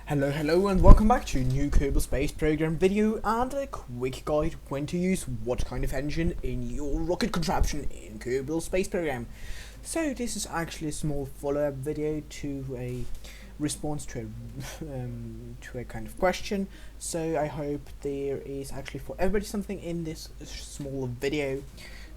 Hello and welcome back to a new Kerbal Space Program video and a quick guide when to use what kind of engine in your rocket contraption in Kerbal Space Program. So this is actually a small follow-up video to a response to a kind of question. So I hope there is actually for everybody something in this small video.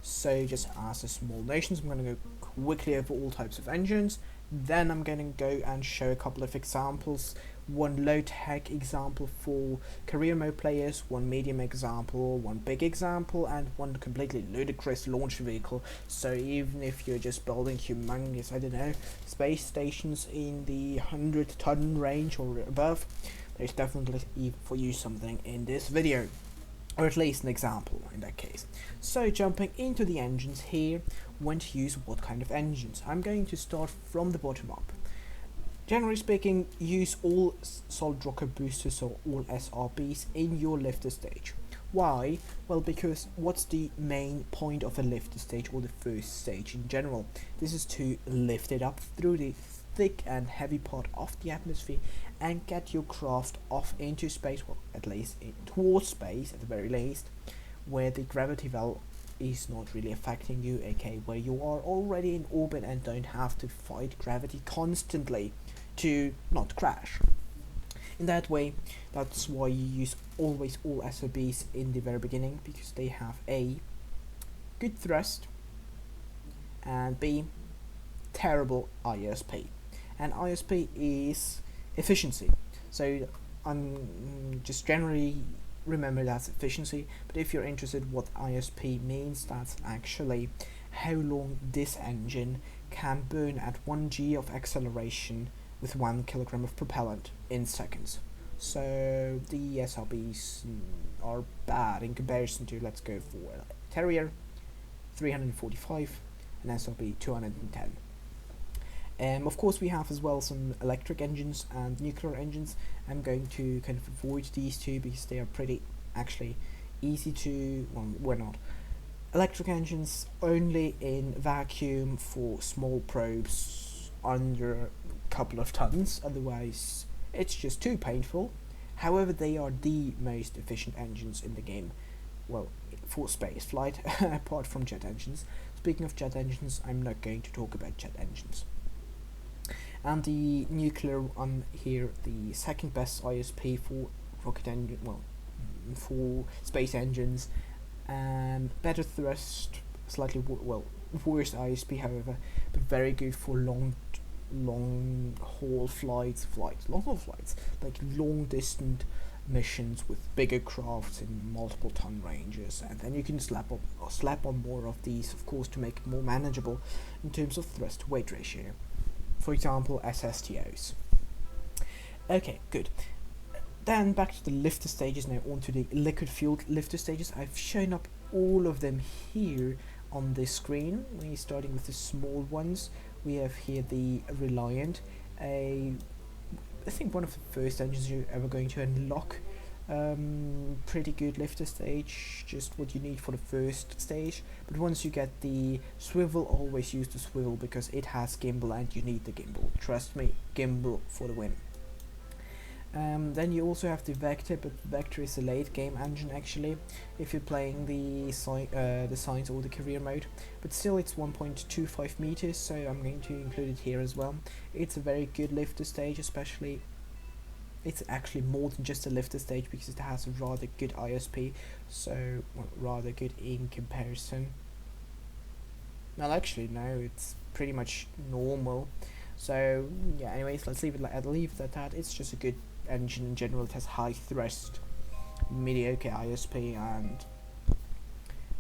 So just as a small notions, I'm going to go quickly over all types of engines. Then I'm going to go and show a couple of examples. One low-tech example for career mode players, one medium example, one big example, and one completely ludicrous launch vehicle. So even if you're just building humongous, I don't know, space stations in the 100-ton range or above, there's definitely for you something in this video. Or at least an example in that case. So jumping into the engines here, when to use what kind of engines. I'm going to start from the bottom up. Generally speaking, use all solid rocket boosters or all SRBs in your lifter stage. Why? Well, because what's the main point of a lifter stage or the first stage in general? This is to lift it up through the thick and heavy part of the atmosphere and get your craft off into space, well, at least towards space at the very least, where the gravity well is not really affecting you, aka where you are already in orbit and don't have to fight gravity constantly to not crash. In that way, that's why you use always all SOBs in the very beginning, because they have A, good thrust, and B, terrible ISP. And ISP is efficiency. So just generally remember that's efficiency, but if you're interested what ISP means, that's actually how long this engine can burn at 1 g of acceleration with 1 kilogram of propellant in seconds. So the SRBs are bad in comparison to, let's go for Terrier 345 and SRB 210. Of course we have as well some electric engines and nuclear engines. I'm going to kind of avoid these two because they are pretty actually easy to, well, we're not. Electric engines only in vacuum for small probes under a couple of tons, otherwise it's just too painful. However, they are the most efficient engines in the game, well, for space flight, apart from jet engines. Speaking of jet engines, I'm not going to talk about jet engines. And the nuclear on here, the second best ISP for rocket engine, well, for space engines, better thrust, slightly worse ISP, however, but very good for long haul flights, like long distance missions with bigger crafts in multiple ton ranges, and then you can slap on more of these, of course, to make it more manageable in terms of thrust to weight ratio. For example, SSTOs. Okay, good. Then back to the lifter stages, now onto the liquid fueled lifter stages. I've shown up all of them here on this screen. We're starting with the small ones. We have here the Reliant, I think one of the first engines you're ever going to unlock. Pretty good lifter stage, just what you need for the first stage, but once you get the swivel, always use the swivel because it has gimbal and you need the gimbal. Trust me, gimbal for the win. Then you also have the Vector, but Vector is a late game engine actually, if you're playing the Science or the career mode, but still it's 1.25 meters, so I'm going to include it here as well. It's a very good lifter stage, especially it's actually more than just a lifter stage because it has a rather good ISP, so rather good in comparison. Well, actually no, it's pretty much normal. So yeah, anyways, let's leave it at that. It's just a good engine in general. It has high thrust, mediocre ISP, and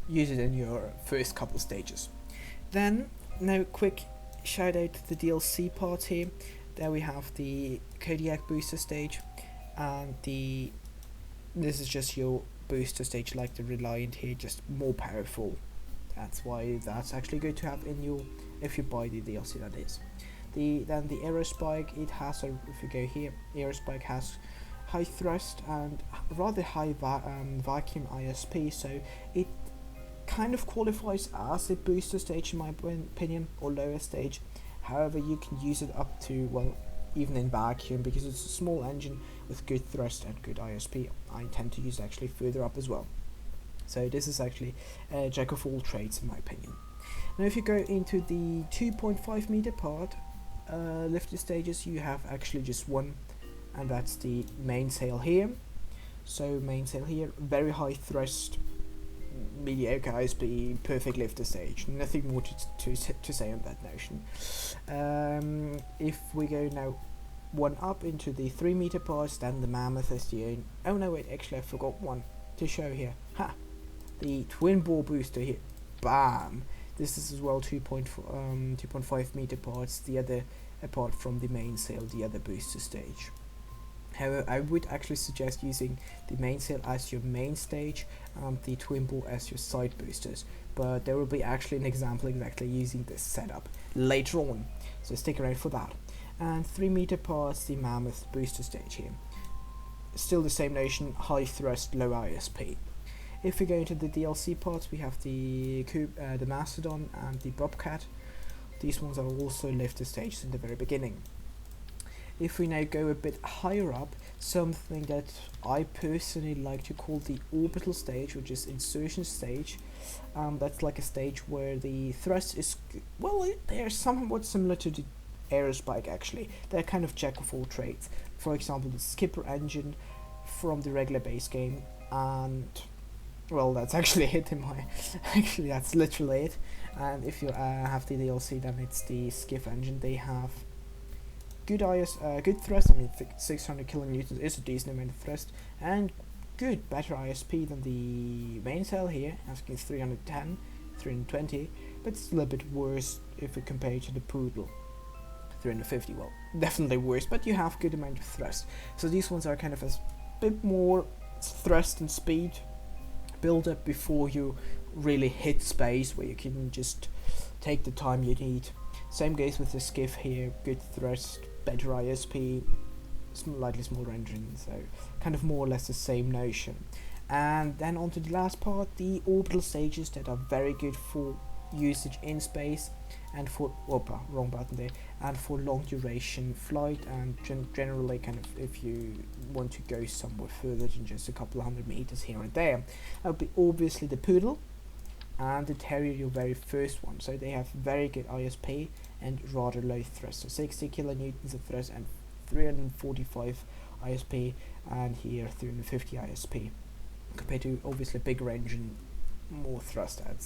use it in your first couple stages. Then now quick shout out to the DLC part here. There we have the Kodiak booster stage, and this is just your booster stage like the Reliant here, just more powerful. That's why that's actually good to have in your, if you buy the DLC, that is. Then the Aerospike, it has if you go here, Aerospike has high thrust and rather high vacuum ISP, so it kind of qualifies as a booster stage in my opinion, or lower stage. However, you can use it up to, well, even in vacuum, because it's a small engine with good thrust and good ISP. I tend to use it actually further up as well. So this is actually a jack of all trades in my opinion. Now if you go into the 2.5 meter part, lifted stages, you have actually just one, and that's the mainsail here. So mainsail here, very high thrust, mediocre ISP, perfect lifter stage. Nothing more to say on that notion. If we go now one up into the 3 meter parts, then the Mammoth is the own. Oh no, wait, actually I forgot one to show here. Ha! The twin bore booster here. Bam! This is as well 2.5 meter parts, the other apart from the mainsail, the other booster stage. However, I would actually suggest using the mainsail as your main stage and the twin bore as your side boosters, but there will be actually an example exactly using this setup later on, so stick around for that. And 3 meter parts, the Mammoth booster stage here. Still the same notion, high thrust, low ISP. If we go into the DLC parts, we have the Mastodon and the Bobcat. These ones are also lifted stages in the very beginning. If we now go a bit higher up, something that I personally like to call the orbital stage, which is insertion stage. That's like a stage where the thrust is, well, they're somewhat similar to the Aerospike actually. They're kind of jack of all trades. For example, the skipper engine from the regular base game, and well, that's actually it in my, actually that's literally it. And if you have the DLC, then it's the skiff engine. They have good good thrust. I mean, 600 kilonewtons is a decent amount of thrust, and better ISP than the mainsail here, asking 310, 320, but still a bit worse if we compare it to the Poodle. 350, well, definitely worse, but you have good amount of thrust. So these ones are kind of a bit more thrust and speed build up before you really hit space, where you can just take the time you need. Same goes with the skiff here, good thrust, better ISP, slightly smaller engine, so kind of more or less the same notion. And then on to the last part, the orbital stages that are very good for usage in space and for, wrong button there, and for long duration flight, and generally kind of if you want to go somewhere further than just a couple of 100 meters here and there. That would be obviously the Poodle and the Terrier, your very first one. So they have very good ISP and rather low thrust, so 60 kilonewtons of thrust and 345 ISP, and here 350 ISP, compared to obviously bigger engine, more thrust. That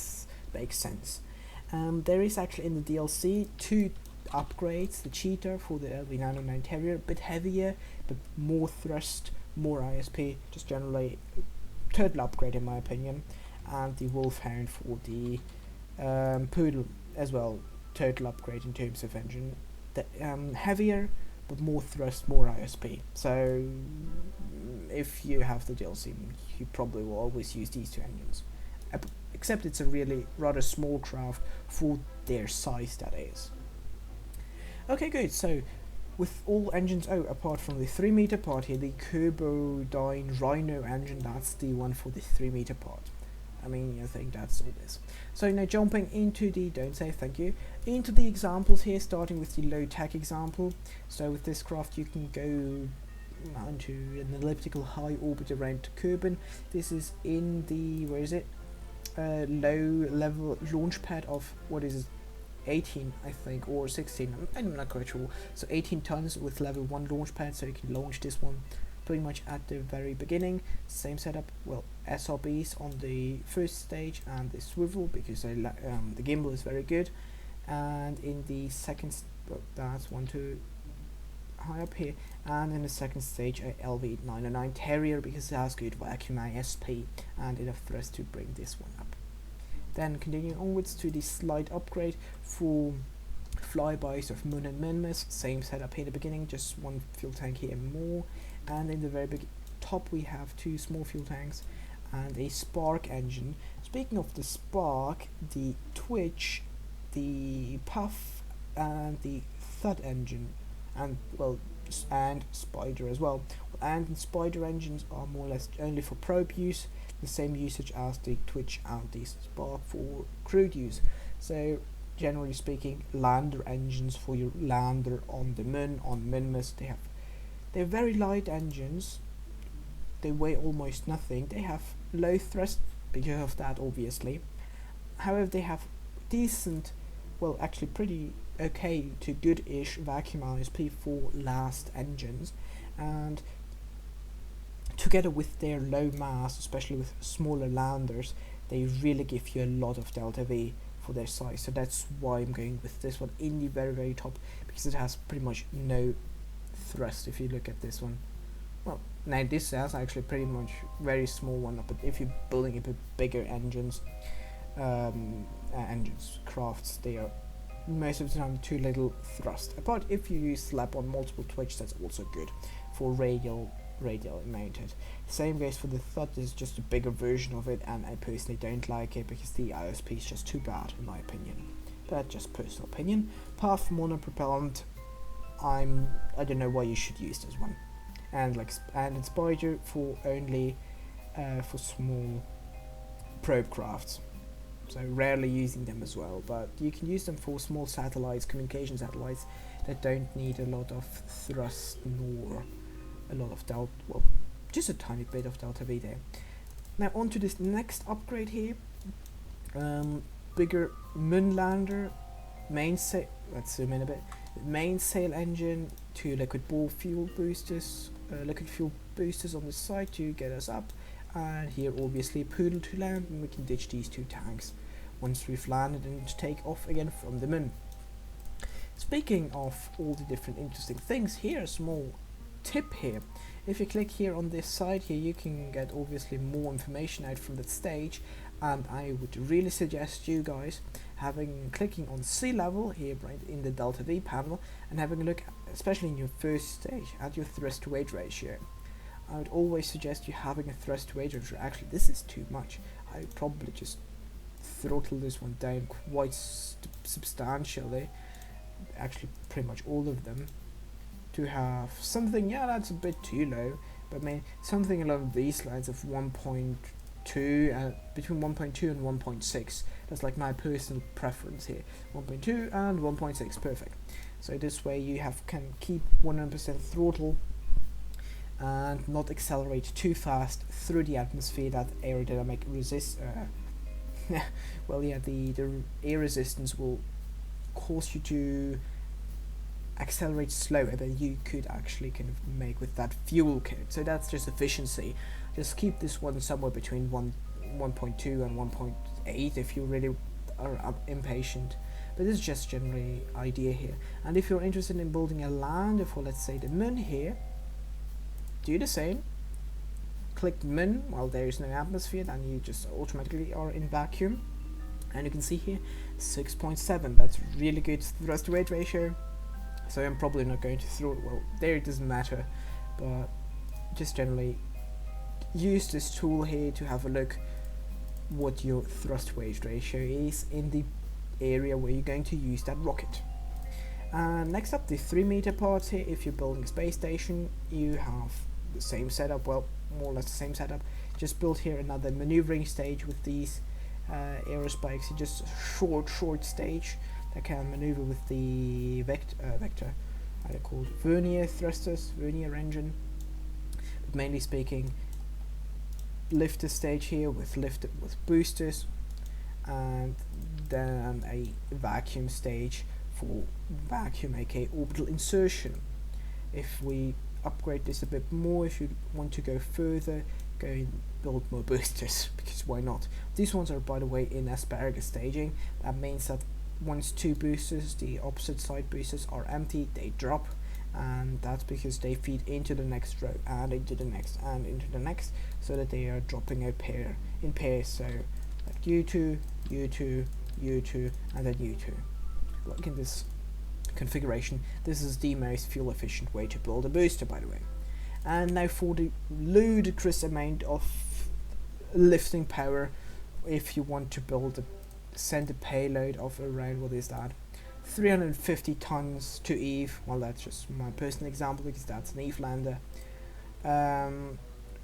makes sense. There is actually in the DLC 2 upgrades: the Cheetah for the LV909 Terrier, a bit heavier but more thrust, more ISP, just generally turtle upgrade in my opinion, and the Wolfhound for the Poodle as well, turtle upgrade in terms of engine, heavier but more thrust, more ISP. So if you have the DLC, you probably will always use these two engines, except it's a really rather small craft for their size, that is. Okay, good. So with all engines out apart from the 3 meter part here, the Kerbodyne Rhino engine, that's the one for the 3 meter part. I mean, I think that's all this. So now jumping into the, don't say thank you, into the examples here, starting with the low tech example. So with this craft you can go onto an elliptical high orbit around Kerbin. This is in the, where is it, low level launch pad of, what is it, 18 I think, or 16, I'm not quite sure. So 18 tons with level 1 launch pad, so you can launch this one pretty much at the very beginning. Same setup, well, SRBs on the first stage and the swivel, because the gimbal is very good. And in the second, that's 1, 2 high up here, and in the second stage a LV909 Terrier, because it has good vacuum ISP and enough thrust to bring this one up. Then continuing onwards to the slight upgrade for flybys of Moon and Minmus. Same setup here in the beginning, just one fuel tank here more, and in the very big top we have 2 small fuel tanks and a Spark engine. Speaking of the Spark, the Twitch, the Puff and the Thud engine, and well, and Spider as well. And Spider engines are more or less only for probe use, the same usage as the Twitch and the Spark for crewed use. So generally speaking, lander engines for your lander on the moon, on Minmus. They're very light engines. They weigh almost nothing. They have low thrust because of that, obviously. However, they have decent, well, actually pretty okay to good-ish vacuum ISP for last engines, and together with their low mass, especially with smaller landers, they really give you a lot of delta V for their size. So that's why I'm going with this one in the very, very top, because it has pretty much no thrust. If you look at this one, well, now this has actually pretty much very small one, but if you're building a bit bigger engines, crafts, they are most of the time too little thrust. Apart if you use slap on multiple twitch, that's also good for radial mounted. Same goes for the thud. Is just a bigger version of it, and I personally don't like it because the ISP is just too bad in my opinion. But just personal opinion. Path monopropellant, I don't know why you should use this one. And it's Spider for only for small probe crafts, so rarely using them as well, but you can use them for small satellites, communication satellites that don't need a lot of thrust nor a lot of delta, well, just a tiny bit of delta V there. Now on to this next upgrade here. Bigger moon lander, mainsail, let's zoom in a bit, mainsail engine, 2 liquid fuel boosters on the side to get us up, and here obviously Poodle to land, and we can ditch these 2 tanks once we've landed and take off again from the moon. Speaking of all the different interesting things, here a small tip here. If you click here on this side here, you can get obviously more information out from that stage, and I would really suggest you guys clicking on sea level here right in the delta V panel and having a look, especially in your first stage, at your thrust to weight ratio. I would always suggest you having a thrust to weight ratio. Actually, this is too much. I would probably just throttle this one down quite substantially, actually pretty much all of them, to have something, yeah, that's a bit too low, but I mean something along these lines of 1.2, between 1.2 and 1.6. That's like my personal preference here, 1.2 and 1.6, perfect. So this way you can keep 100% throttle and not accelerate too fast through the atmosphere. That aerodynamic well, yeah, the air resistance will cause you to accelerate slower than you could actually kind of make with that fuel code. So that's just efficiency. Just keep this one somewhere between 1.2 and 1.8 if you really are impatient. But this is just generally idea here. And if you're interested in building a lander for, let's say, the moon here, do the same. Click moon while there is no atmosphere, then you just automatically are in vacuum. And you can see here 6.7. That's really good thrust to weight ratio. So I'm probably not going to throw it, well, there it doesn't matter, but just generally use this tool here to have a look what your thrust weight ratio is in the area where you're going to use that rocket. And next up, the 3-meter part here. If you're building a space station, you have the same setup, well, more or less the same setup. Just build here another maneuvering stage with these aerospikes. It's just a short stage that can maneuver with the vector, how they called, vernier thrusters, vernier engine. But mainly speaking, lifter stage here with boosters, and then a vacuum stage for vacuum, aka orbital insertion. If we upgrade this a bit more, if you want to go further, go and build more boosters, because why not? These ones are, by the way, in asparagus staging. That means that once 2 boosters, the opposite side boosters, are empty, they drop, and that's because they feed into the next row and into the next and into the next, so that they are dropping in pairs. So like U2, U2, U2, and then U2. Like in this configuration, this is the most fuel efficient way to build a booster, by the way. And now for the ludicrous amount of lifting power, if you want to send a payload of around, what is that, 350 tons to Eve. Well, that's just my personal example because that's an Eve lander.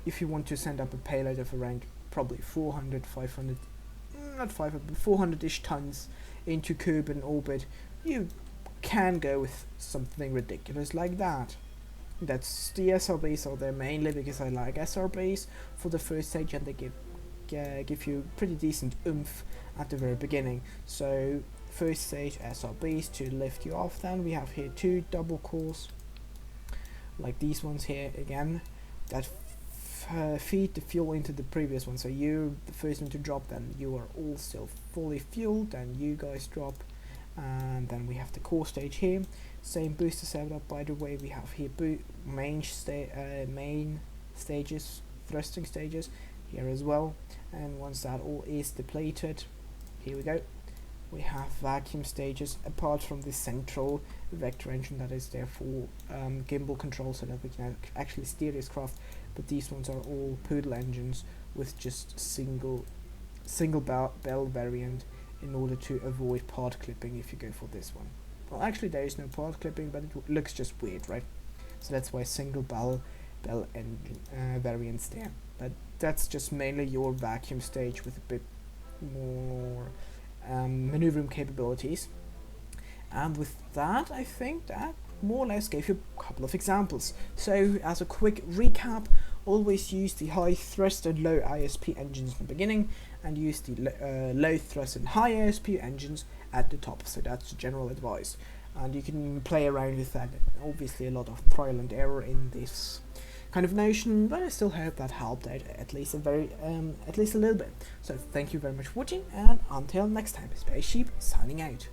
If you want to send up a payload of around probably 400, 500, not 500, but 400-ish tons into Kerbal orbit, you can go with something ridiculous like that. That's the SRBs are there mainly because I like SRBs for the first stage, and they give you pretty decent oomph at the very beginning. So first stage SRBs to lift you off. Then we have here 2 double cores like these ones here again that feed the fuel into the previous one. So you're the first one to drop, then you are all still fully fueled, then you guys drop, and then we have the core stage here. Same booster setup, by the way. We have here main stages, thrusting stages here as well. And once that all is depleted, here we go, we have vacuum stages, apart from the central vector engine that is there for gimbal control, so that we can actually steer this craft. But these ones are all poodle engines with just single bell variant, in order to avoid part clipping if you go for this one. Well, actually there is no part clipping, but it looks just weird, right? So that's why single bell engine variants there. But that's just mainly your vacuum stage with a bit more maneuvering capabilities. And with that, I think that more or less gave you a couple of examples. So as a quick recap, always use the high thrust and low ISP engines in the beginning, and use the low thrust and high ISP engines at the top. So that's general advice, and you can play around with that. Obviously a lot of trial and error in this kind of notion, but I still hope that helped out at least a little bit. So thank you very much for watching, and until next time, Spaceship signing out.